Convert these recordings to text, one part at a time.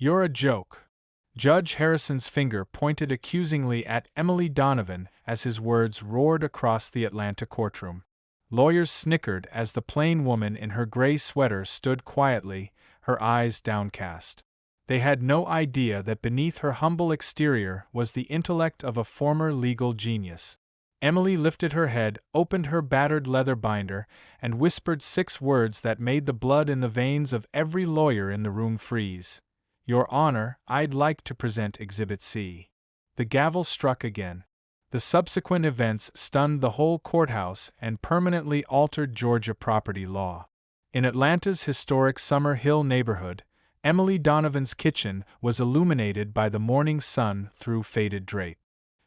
You're a joke. Judge Harrison's finger pointed accusingly at Emily Donovan as his words roared across the Atlanta courtroom. Lawyers snickered as the plain woman in her gray sweater stood quietly, her eyes downcast. They had no idea that beneath her humble exterior was the intellect of a former legal genius. Emily lifted her head, opened her battered leather binder, and whispered 6 words that made the blood in the veins of every lawyer in the room freeze. Your Honor, I'd like to present Exhibit C. The gavel struck again. The subsequent events stunned the whole courthouse and permanently altered Georgia property law. In Atlanta's historic Summer Hill neighborhood, Emily Donovan's kitchen was illuminated by the morning sun through faded drape.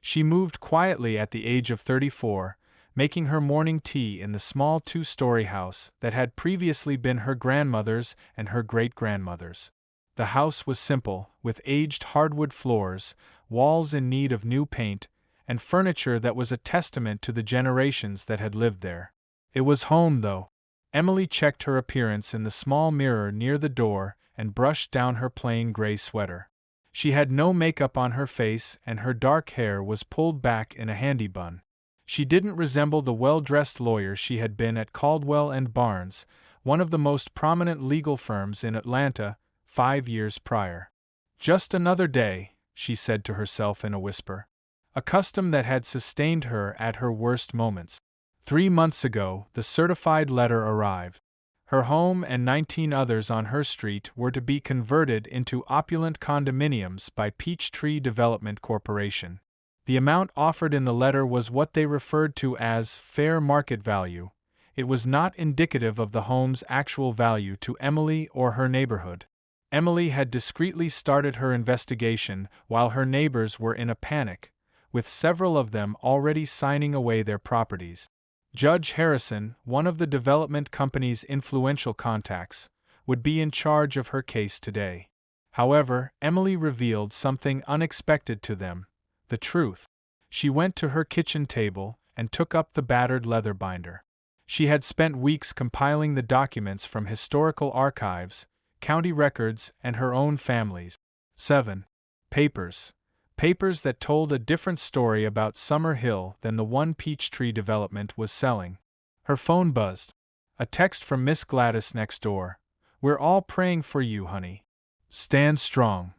She moved quietly at the age of 34, making her morning tea in the small 2-story house that had previously been her grandmother's and her great-grandmother's. The house was simple, with aged hardwood floors, walls in need of new paint, and furniture that was a testament to the generations that had lived there. It was home, though. Emily checked her appearance in the small mirror near the door and brushed down her plain gray sweater. She had no makeup on her face and her dark hair was pulled back in a handy bun. She didn't resemble the well-dressed lawyer she had been at Caldwell and Barnes, one of the most prominent legal firms in Atlanta, 5 years prior. Just another day, she said to herself in a whisper. A custom that had sustained her at her worst moments. 3 months ago, the certified letter arrived. Her home and 19 others on her street were to be converted into opulent condominiums by Peachtree Development Corporation. The amount offered in the letter was what they referred to as fair market value. It was not indicative of the home's actual value to Emily or her neighborhood. Emily had discreetly started her investigation while her neighbors were in a panic, with several of them already signing away their properties. Judge Harrison, one of the development company's influential contacts, would be in charge of her case today. However, Emily revealed something unexpected to them: the truth. She went to her kitchen table and took up the battered leather binder. She had spent weeks compiling the documents from historical archives, county records, and her own family's 7 papers. Papers that told a different story about Summer Hill than the one Peachtree Development was selling. Her phone buzzed. A text from Miss Gladys next door. We're all praying for you, honey. Stand strong.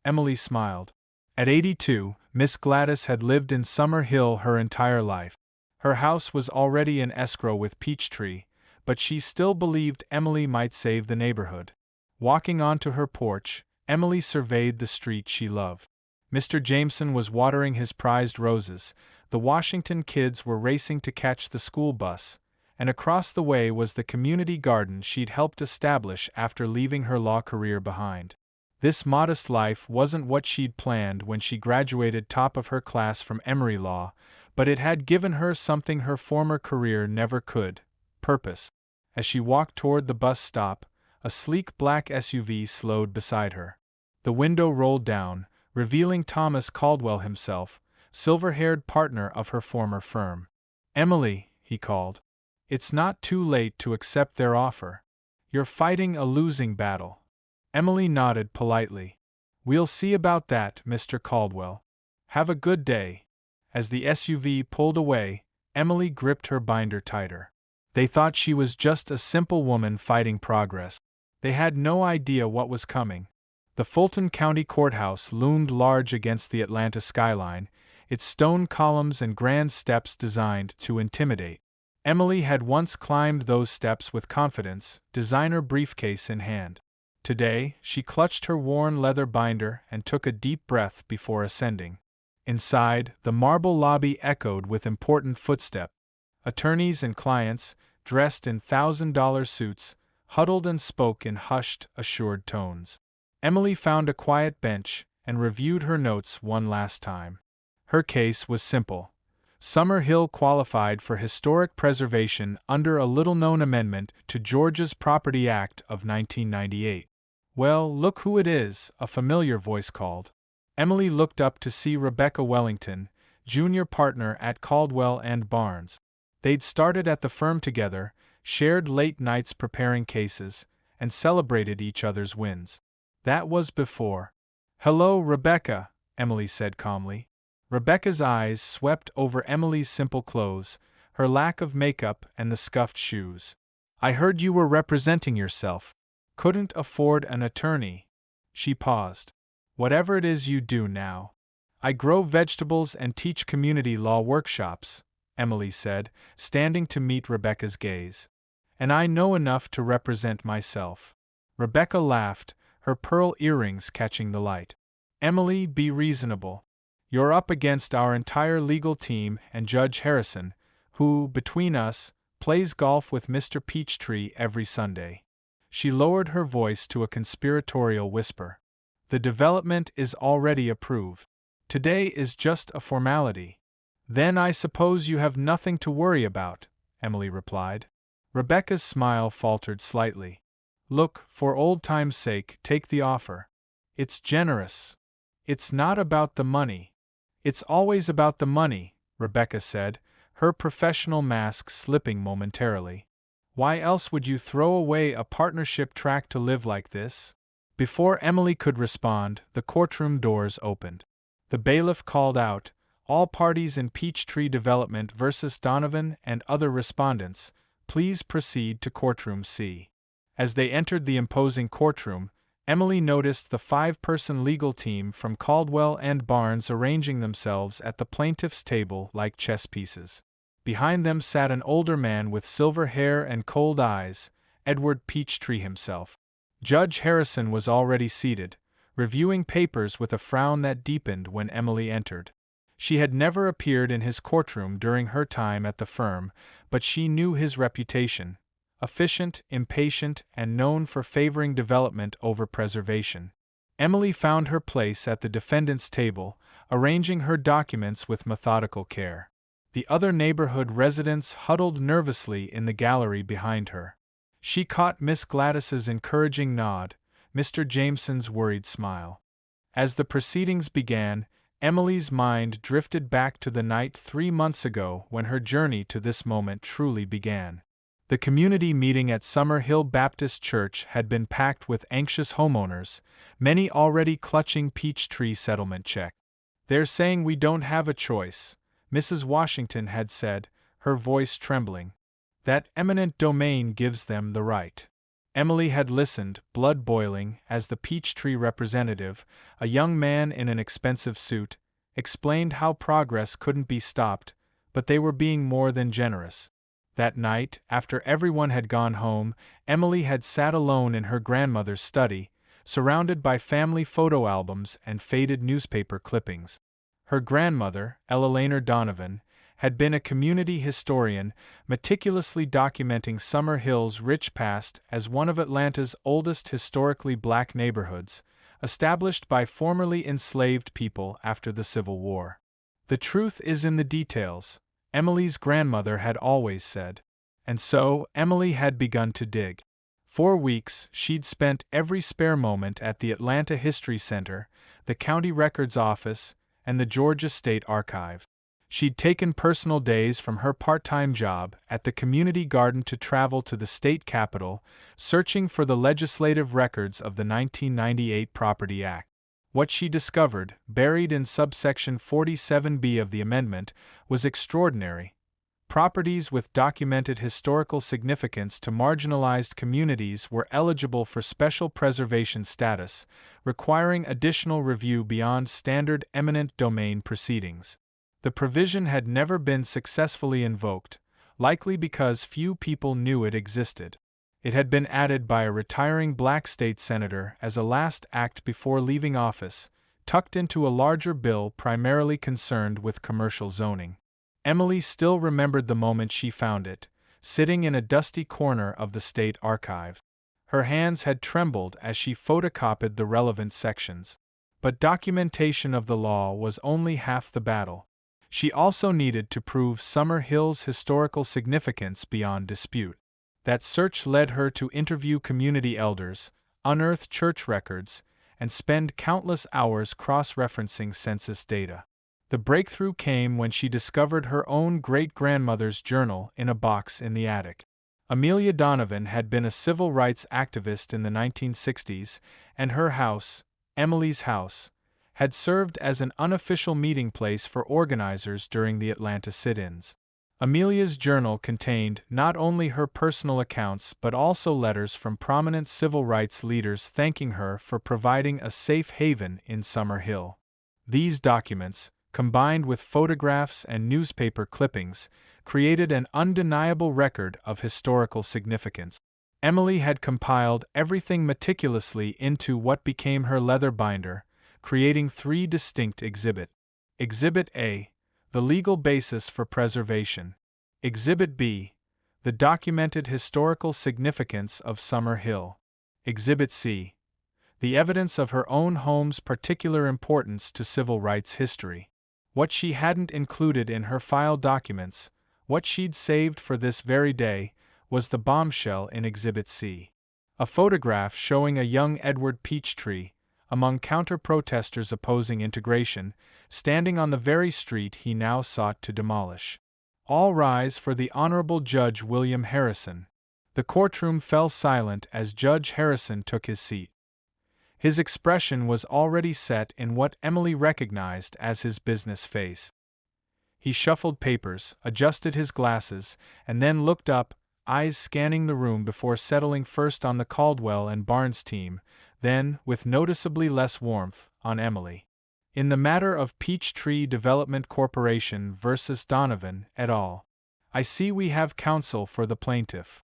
Emily smiled. At 82, Miss Gladys had lived in Summer Hill her entire life. Her house was already in escrow with Peachtree, but she still believed Emily might save the neighborhood. Walking onto her porch, Emily surveyed the street she loved. Mr. Jameson was watering his prized roses, the Washington kids were racing to catch the school bus, and across the way was the community garden she'd helped establish after leaving her law career behind. This modest life wasn't what she'd planned when she graduated top of her class from Emory Law, but it had given her something her former career never could: purpose. As she walked toward the bus stop, a sleek black SUV slowed beside her. The window rolled down, revealing Thomas Caldwell himself, silver-haired partner of her former firm. Emily, he called. It's not too late to accept their offer. You're fighting a losing battle. Emily nodded politely. We'll see about that, Mr. Caldwell. Have a good day. As the SUV pulled away, Emily gripped her binder tighter. They thought she was just a simple woman fighting progress. They had no idea what was coming. The Fulton County Courthouse loomed large against the Atlanta skyline, its stone columns and grand steps designed to intimidate. Emily had once climbed those steps with confidence, designer briefcase in hand. Today, she clutched her worn leather binder and took a deep breath before ascending. Inside, the marble lobby echoed with important footsteps. Attorneys and clients, dressed in $1,000 suits, huddled and spoke in hushed, assured tones. Emily found a quiet bench and reviewed her notes one last time. Her case was simple. Summer Hill qualified for historic preservation under a little-known amendment to Georgia's Property Act of 1998. Well, look who it is, a familiar voice called. Emily looked up to see Rebecca Wellington, junior partner at Caldwell and Barnes. They'd started at the firm together, shared late nights preparing cases, and celebrated each other's wins. That was before. "Hello, Rebecca," Emily said calmly. Rebecca's eyes swept over Emily's simple clothes, her lack of makeup, and the scuffed shoes. "I heard you were representing yourself. Couldn't afford an attorney." She paused. "Whatever it is you do now." "I grow vegetables and teach community law workshops," Emily said, standing to meet Rebecca's gaze. "And I know enough to represent myself." Rebecca laughed, her pearl earrings catching the light. "Emily, be reasonable. You're up against our entire legal team and Judge Harrison, who, between us, plays golf with Mr. Peachtree every Sunday." She lowered her voice to a conspiratorial whisper. "The development is already approved. Today is just a formality." "Then I suppose you have nothing to worry about," Emily replied. Rebecca's smile faltered slightly. "Look, for old time's sake, take the offer. It's generous. It's not about the money." "It's always about the money," Rebecca said, her professional mask slipping momentarily. "Why else would you throw away a partnership track to live like this?" Before Emily could respond, the courtroom doors opened. The bailiff called out, "All parties in Peachtree Development versus Donovan and other respondents, please proceed to Courtroom C." As they entered the imposing courtroom, Emily noticed the 5-person legal team from Caldwell and Barnes arranging themselves at the plaintiff's table like chess pieces. Behind them sat an older man with silver hair and cold eyes, Edward Peachtree himself. Judge Harrison was already seated, reviewing papers with a frown that deepened when Emily entered. She had never appeared in his courtroom during her time at the firm, but she knew his reputation: efficient, impatient, and known for favoring development over preservation. Emily found her place at the defendant's table, arranging her documents with methodical care. The other neighborhood residents huddled nervously in the gallery behind her. She caught Miss Gladys's encouraging nod, Mr. Jameson's worried smile. As the proceedings began, Emily's mind drifted back to the night 3 months ago when her journey to this moment truly began. The community meeting at Summer Hill Baptist Church had been packed with anxious homeowners, many already clutching Peachtree settlement check. "They're saying we don't have a choice," Mrs. Washington had said, her voice trembling. "That eminent domain gives them the right." Emily had listened, blood boiling, as the Peachtree representative, a young man in an expensive suit, explained how progress couldn't be stopped, but they were being more than generous. That night, after everyone had gone home, Emily had sat alone in her grandmother's study, surrounded by family photo albums and faded newspaper clippings. Her grandmother, Ella Donovan, had been a community historian, meticulously documenting Summer Hill's rich past as one of Atlanta's oldest historically black neighborhoods, established by formerly enslaved people after the Civil War. "The truth is in the details," Emily's grandmother had always said. And so, Emily had begun to dig. For weeks, she'd spent every spare moment at the Atlanta History Center, the County Records Office, and the Georgia State Archive. She'd taken personal days from her part-time job at the community garden to travel to the state capitol, searching for the legislative records of the 1998 Property Act. What she discovered, buried in subsection 47B of the amendment, was extraordinary. Properties with documented historical significance to marginalized communities were eligible for special preservation status, requiring additional review beyond standard eminent domain proceedings. The provision had never been successfully invoked, likely because few people knew it existed. It had been added by a retiring black state senator as a last act before leaving office, tucked into a larger bill primarily concerned with commercial zoning. Emily still remembered the moment she found it, sitting in a dusty corner of the state archive. Her hands had trembled as she photocopied the relevant sections. But documentation of the law was only half the battle. She also needed to prove Summer Hill's historical significance beyond dispute. That search led her to interview community elders, unearth church records, and spend countless hours cross-referencing census data. The breakthrough came when she discovered her own great-grandmother's journal in a box in the attic. Amelia Donovan had been a civil rights activist in the 1960s, and her house, Emily's house, had served as an unofficial meeting place for organizers during the Atlanta sit-ins. Amelia's journal contained not only her personal accounts but also letters from prominent civil rights leaders thanking her for providing a safe haven in Summer Hill. These documents, combined with photographs and newspaper clippings, created an undeniable record of historical significance. Emily had compiled everything meticulously into what became her leather binder, creating 3 distinct exhibits. Exhibit A, the legal basis for preservation. Exhibit B, the documented historical significance of Summer Hill. Exhibit C, the evidence of her own home's particular importance to civil rights history. What she hadn't included in her file documents, what she'd saved for this very day, was the bombshell in Exhibit C. A photograph showing a young Edward Peachtree, among counter-protesters opposing integration, standing on the very street he now sought to demolish. All rise for the Honorable Judge William Harrison. The courtroom fell silent as Judge Harrison took his seat. His expression was already set in what Emily recognized as his business face. He shuffled papers, adjusted his glasses, and then looked up, eyes scanning the room before settling first on the Caldwell and Barnes team, then, with noticeably less warmth, on Emily. In the matter of Peachtree Development Corporation versus Donovan et al., I see we have counsel for the plaintiff.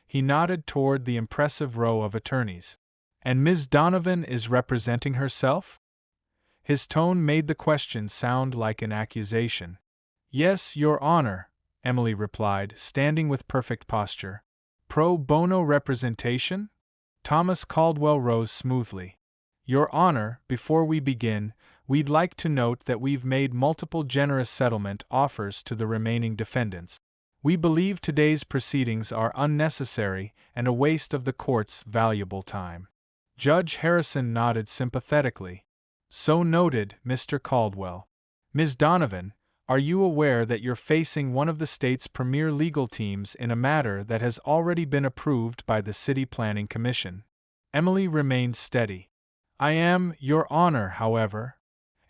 He nodded toward the impressive row of attorneys. And Ms. Donovan is representing herself? His tone made the question sound like an accusation. Yes, Your Honor, Emily replied, standing with perfect posture. Pro bono representation? Thomas Caldwell rose smoothly. Your Honor, before we begin, we'd like to note that we've made multiple generous settlement offers to the remaining defendants. We believe today's proceedings are unnecessary and a waste of the court's valuable time. Judge Harrison nodded sympathetically. So noted, Mr. Caldwell. Ms. Donovan, are you aware that you're facing one of the state's premier legal teams in a matter that has already been approved by the City Planning Commission? Emily remained steady. I am, Your Honor, however.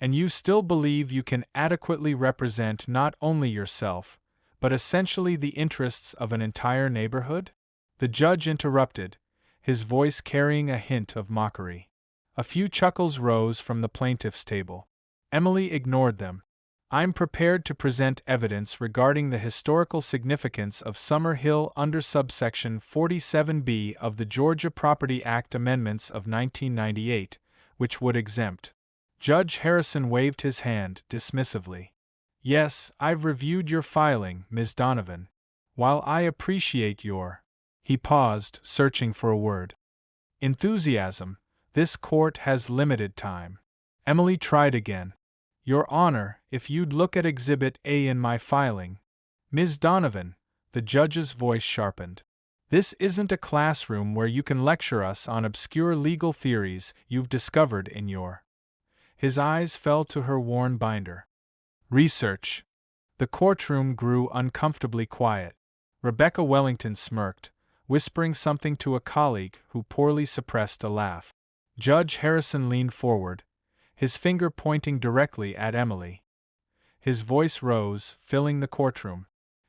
And you still believe you can adequately represent not only yourself, but essentially the interests of an entire neighborhood? The judge interrupted, his voice carrying a hint of mockery. A few chuckles rose from the plaintiff's table. Emily ignored them. I'm prepared to present evidence regarding the historical significance of Summer Hill under subsection 47B of the Georgia Property Act Amendments of 1998, which would exempt. Judge Harrison waved his hand dismissively. Yes, I've reviewed your filing, Ms. Donovan. While I appreciate your... He paused, searching for a word. Enthusiasm. This court has limited time. Emily tried again. Your Honor, if you'd look at Exhibit A in my filing. Ms. Donovan, the judge's voice sharpened. This isn't a classroom where you can lecture us on obscure legal theories you've discovered in your... His eyes fell to her worn binder. Research. The courtroom grew uncomfortably quiet. Rebecca Wellington smirked, whispering something to a colleague who poorly suppressed a laugh. Judge Harrison leaned forward, his finger pointing directly at Emily. His voice rose, filling the courtroom.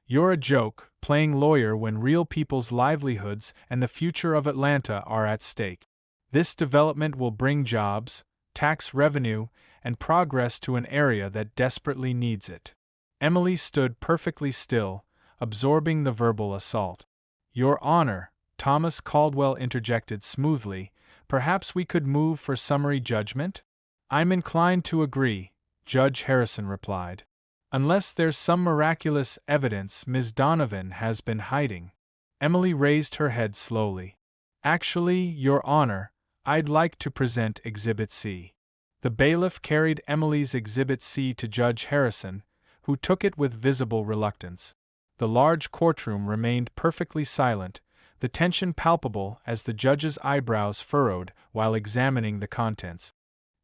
You're a joke, playing lawyer when real people's livelihoods and the future of Atlanta are at stake. This development will bring jobs, tax revenue, and progress to an area that desperately needs it. Emily stood perfectly still, absorbing the verbal assault. Your Honor, Thomas Caldwell interjected smoothly, perhaps we could move for summary judgment? I'm inclined to agree, Judge Harrison replied. Unless there's some miraculous evidence Ms. Donovan has been hiding. Emily raised her head slowly. Actually, Your Honor, I'd like to present Exhibit C. The bailiff carried Emily's Exhibit C to Judge Harrison, who took it with visible reluctance. The large courtroom remained perfectly silent, the tension palpable as the judge's eyebrows furrowed while examining the contents.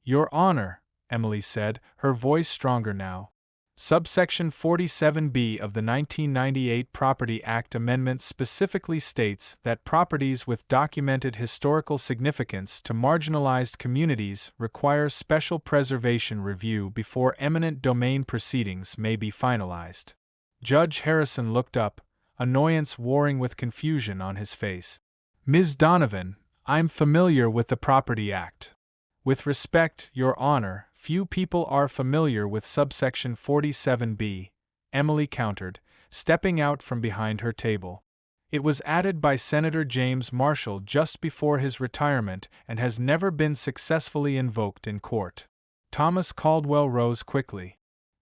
Your Honor, Emily said, her voice stronger now. Subsection 47B of the 1998 Property Act Amendment specifically states that properties with documented historical significance to marginalized communities require special preservation review before eminent domain proceedings may be finalized. Judge Harrison looked up, annoyance warring with confusion on his face. Ms. Donovan, I'm familiar with the Property Act. With respect, Your Honor, few people are familiar with subsection 47B, Emily countered, stepping out from behind her table. It was added by Senator James Marshall just before his retirement and has never been successfully invoked in court. Thomas Caldwell rose quickly.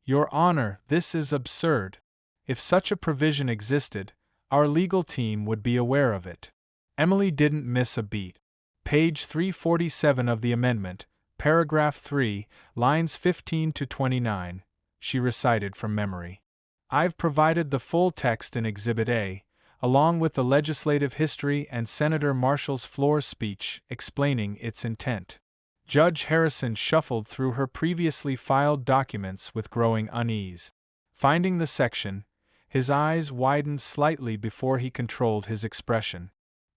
Your Honor, this is absurd. If such a provision existed, our legal team would be aware of it. Emily didn't miss a beat. Page 347 of the amendment, paragraph 3, lines 15 to 29, she recited from memory. I've provided the full text in Exhibit A, along with the legislative history and Senator Marshall's floor speech explaining its intent. Judge Harrison shuffled through her previously filed documents with growing unease. Finding the section, his eyes widened slightly before he controlled his expression.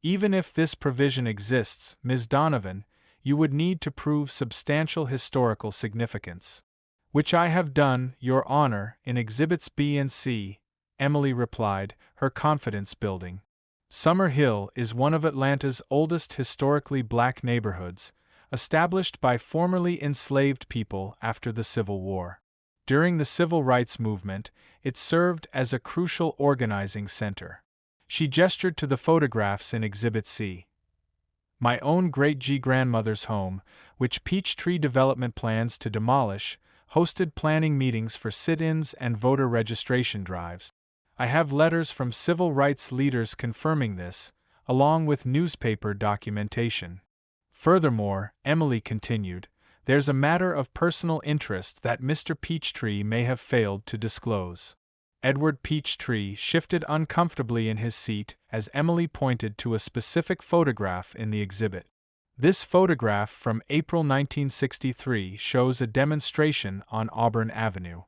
Even if this provision exists, Ms. Donovan, you would need to prove substantial historical significance. Which I have done, Your Honor, in Exhibits B and C, Emily replied, her confidence building. Summer Hill is one of Atlanta's oldest historically black neighborhoods, established by formerly enslaved people after the Civil War. During the Civil Rights Movement, it served as a crucial organizing center. She gestured to the photographs in Exhibit C. My own great-grandmother's home, which Peachtree Development plans to demolish, hosted planning meetings for sit-ins and voter registration drives. I have letters from civil rights leaders confirming this, along with newspaper documentation. Furthermore, Emily continued, there's a matter of personal interest that Mr. Peachtree may have failed to disclose. Edward Peachtree shifted uncomfortably in his seat as Emily pointed to a specific photograph in the exhibit. This photograph from April 1963 shows a demonstration on Auburn Avenue.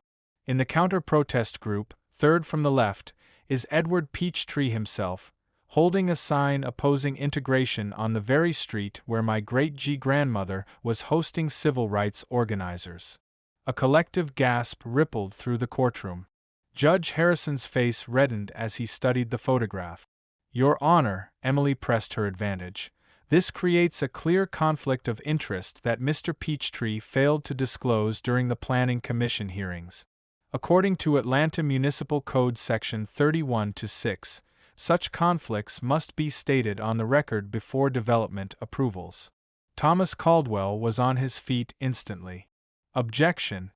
In the counter-protest group, third from the left, is Edward Peachtree himself, holding a sign opposing integration on the very street where my great-grandmother was hosting civil rights organizers. A collective gasp rippled through the courtroom. Judge Harrison's face reddened as he studied the photograph. Your Honor, Emily pressed her advantage, this creates a clear conflict of interest that Mr. Peachtree failed to disclose during the Planning Commission hearings. According to Atlanta Municipal Code Section 31-6, such conflicts must be stated on the record before development approvals. Thomas Caldwell was on his feet instantly. Objection.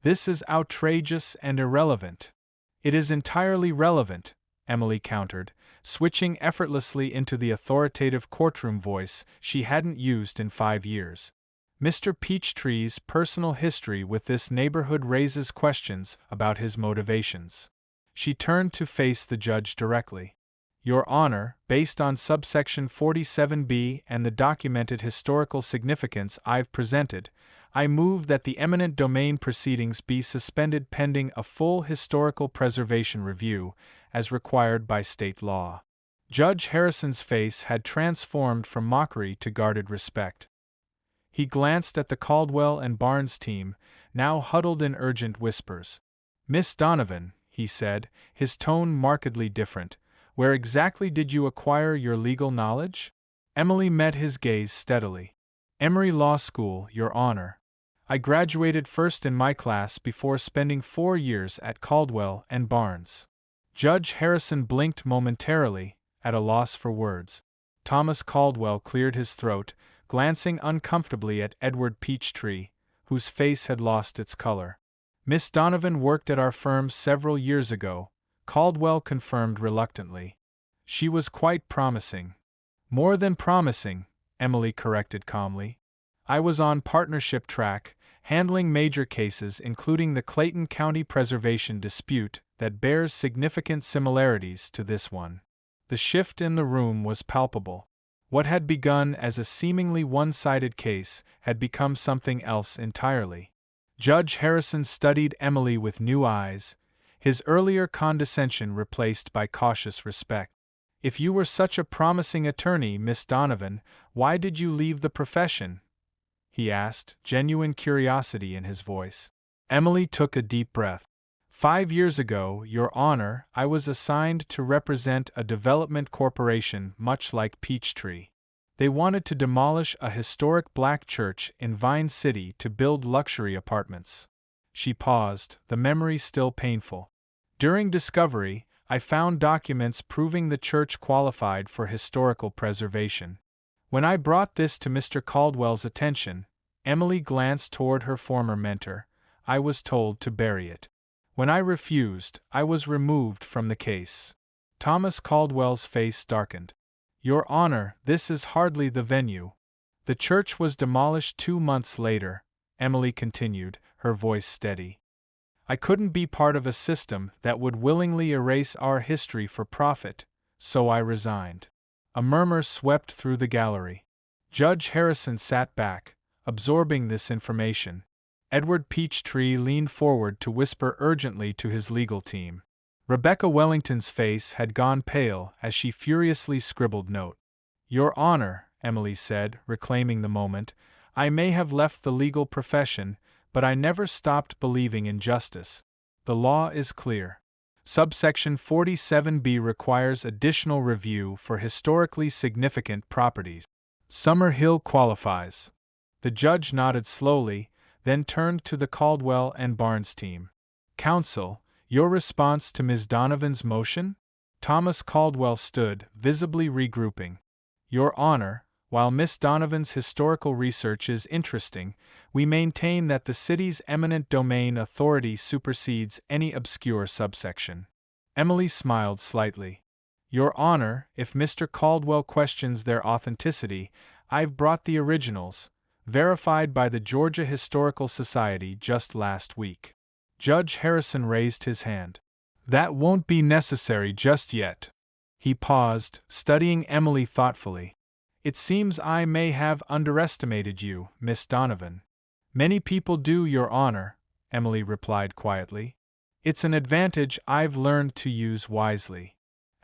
This is outrageous and irrelevant. It is entirely relevant, Emily countered, switching effortlessly into the authoritative courtroom voice she hadn't used in 5 years. Mr. Peachtree's personal history with this neighborhood raises questions about his motivations. She turned to face the judge directly. Your Honor, based on subsection 47B and the documented historical significance I've presented, I move that the eminent domain proceedings be suspended pending a full historical preservation review, as required by state law. Judge Harrison's face had transformed from mockery to guarded respect. He glanced at the Caldwell and Barnes team, now huddled in urgent whispers. Miss Donovan, he said, his tone markedly different, where exactly did you acquire your legal knowledge? Emily met his gaze steadily. Emory Law School, Your Honor. I graduated first in my class before spending 4 years at Caldwell and Barnes. Judge Harrison blinked momentarily, at a loss for words. Thomas Caldwell cleared his throat, glancing uncomfortably at Edward Peachtree, whose face had lost its color. Miss Donovan worked at our firm several years ago, Caldwell confirmed reluctantly. She was quite promising. More than promising, Emily corrected calmly. I was on partnership track, handling major cases including the Clayton County preservation dispute that bears significant similarities to this one. The shift in the room was palpable. What had begun as a seemingly one-sided case had become something else entirely. Judge Harrison studied Emily with new eyes, his earlier condescension replaced by cautious respect. If you were such a promising attorney, Miss Donovan, why did you leave the profession? He asked, genuine curiosity in his voice. Emily took a deep breath. 5 years ago, Your Honor, I was assigned to represent a development corporation much like Peachtree. They wanted to demolish a historic black church in Vine City to build luxury apartments. She paused, the memory still painful. During discovery, I found documents proving the church qualified for historical preservation. When I brought this to Mr. Caldwell's attention, Emily glanced toward her former mentor, I was told to bury it. When I refused, I was removed from the case. Thomas Caldwell's face darkened. Your Honor, this is hardly the venue. The church was demolished 2 months later, Emily continued, her voice steady. I couldn't be part of a system that would willingly erase our history for profit, so I resigned. A murmur swept through the gallery. Judge Harrison sat back, absorbing this information. Edward Peachtree leaned forward to whisper urgently to his legal team. Rebecca Wellington's face had gone pale as she furiously scribbled note. Your Honor, Emily said, reclaiming the moment, I may have left the legal profession, but I never stopped believing in justice. The law is clear. Subsection 47B requires additional review for historically significant properties. Summer Hill qualifies. The judge nodded slowly, then turned to the Caldwell and Barnes team. Counsel, your response to Ms. Donovan's motion? Thomas Caldwell stood, visibly regrouping. Your Honor, while Miss Donovan's historical research is interesting, we maintain that the city's eminent domain authority supersedes any obscure subsection. Emily smiled slightly. Your Honor, if Mr. Caldwell questions their authenticity, I've brought the originals, verified by the Georgia Historical Society just last week. Judge Harrison raised his hand. That won't be necessary just yet. He paused, studying Emily thoughtfully. It seems I may have underestimated you, Miss Donovan. Many people do, Your Honor, Emily replied quietly. It's an advantage I've learned to use wisely.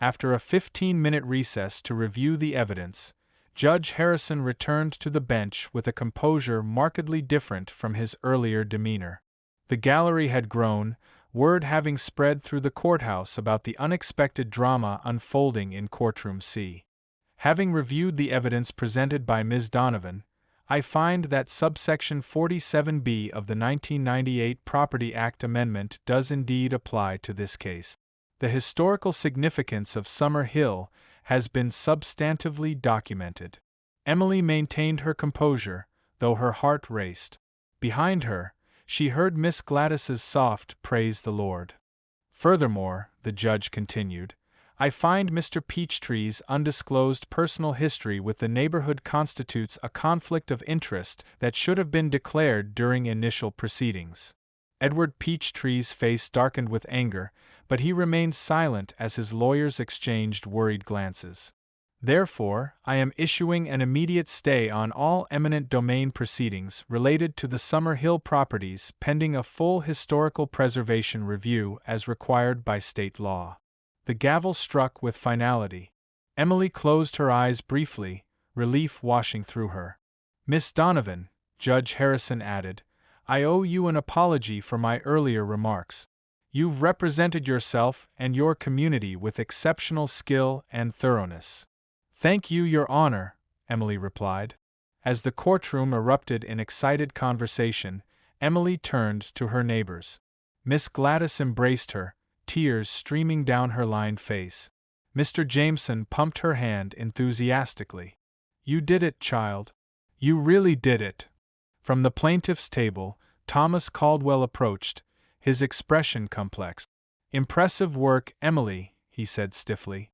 After a 15-minute recess to review the evidence, Judge Harrison returned to the bench with a composure markedly different from his earlier demeanor. The gallery had grown, word having spread through the courthouse about the unexpected drama unfolding in Courtroom C. Having reviewed the evidence presented by Ms. Donovan, I find that subsection 47B of the 1998 Property Act amendment does indeed apply to this case. The historical significance of Summer Hill has been substantively documented. Emily maintained her composure, though her heart raced. Behind her, she heard Miss Gladys's soft "Praise the Lord." Furthermore, the judge continued, I find Mr. Peachtree's undisclosed personal history with the neighborhood constitutes a conflict of interest that should have been declared during initial proceedings. Edward Peachtree's face darkened with anger, but he remained silent as his lawyers exchanged worried glances. Therefore, I am issuing an immediate stay on all eminent domain proceedings related to the Summer Hill properties pending a full historical preservation review as required by state law. The gavel struck with finality. Emily closed her eyes briefly, relief washing through her. Miss Donovan, Judge Harrison added, I owe you an apology for my earlier remarks. You've represented yourself and your community with exceptional skill and thoroughness. Thank you, Your Honor, Emily replied. As the courtroom erupted in excited conversation, Emily turned to her neighbors. Miss Gladys embraced her, tears streaming down her lined face. Mr. Jameson pumped her hand enthusiastically. You did it, child. You really did it. From the plaintiff's table, Thomas Caldwell approached, his expression complex. Impressive work, Emily, he said stiffly.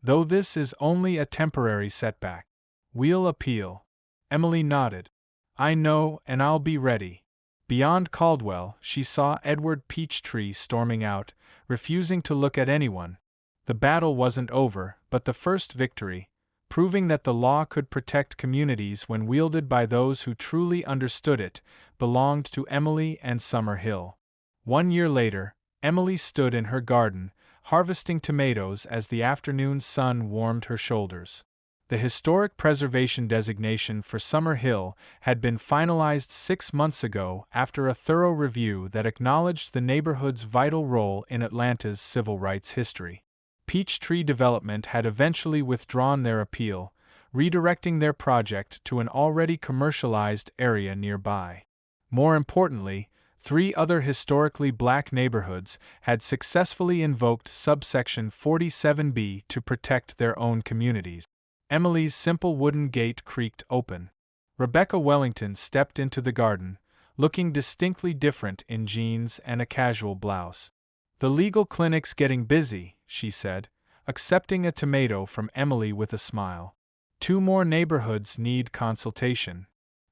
Though this is only a temporary setback. We'll appeal. Emily nodded. I know, and I'll be ready. Beyond Caldwell, she saw Edward Peachtree storming out, refusing to look at anyone. The battle wasn't over, but the first victory, proving that the law could protect communities when wielded by those who truly understood it, belonged to Emily and Summer Hill. 1 year later, Emily stood in her garden, harvesting tomatoes as the afternoon sun warmed her shoulders. The historic preservation designation for Summer Hill had been finalized 6 months ago after a thorough review that acknowledged the neighborhood's vital role in Atlanta's civil rights history. Peachtree Development had eventually withdrawn their appeal, redirecting their project to an already commercialized area nearby. More importantly, 3 other historically black neighborhoods had successfully invoked subsection 47B to protect their own communities. Emily's simple wooden gate creaked open. Rebecca Wellington stepped into the garden, looking distinctly different in jeans and a casual blouse. "The legal clinic's getting busy," she said, accepting a tomato from Emily with a smile. "2 more neighborhoods need consultation."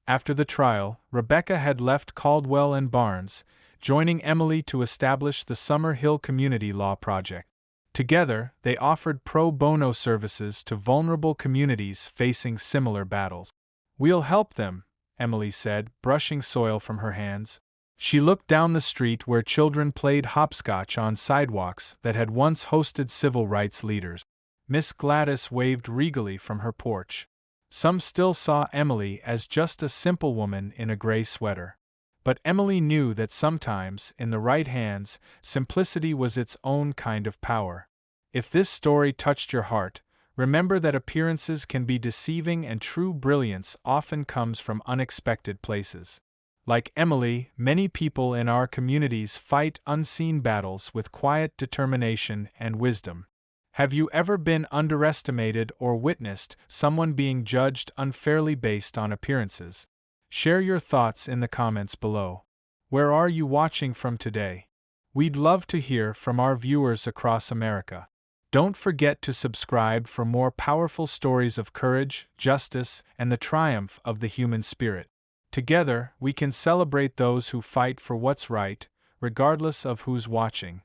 After the trial, Rebecca had left Caldwell and Barnes, joining Emily to establish the Summer Hill Community Law Project. Together, they offered pro bono services to vulnerable communities facing similar battles. "We'll help them," Emily said, brushing soil from her hands. She looked down the street where children played hopscotch on sidewalks that had once hosted civil rights leaders. Miss Gladys waved regally from her porch. Some still saw Emily as just a simple woman in a gray sweater. But Emily knew that sometimes, in the right hands, simplicity was its own kind of power. If this story touched your heart, remember that appearances can be deceiving and true brilliance often comes from unexpected places. Like Emily, many people in our communities fight unseen battles with quiet determination and wisdom. Have you ever been underestimated or witnessed someone being judged unfairly based on appearances? Share your thoughts in the comments below. Where are you watching from today? We'd love to hear from our viewers across America. Don't forget to subscribe for more powerful stories of courage, justice, and the triumph of the human spirit. Together, we can celebrate those who fight for what's right, regardless of who's watching.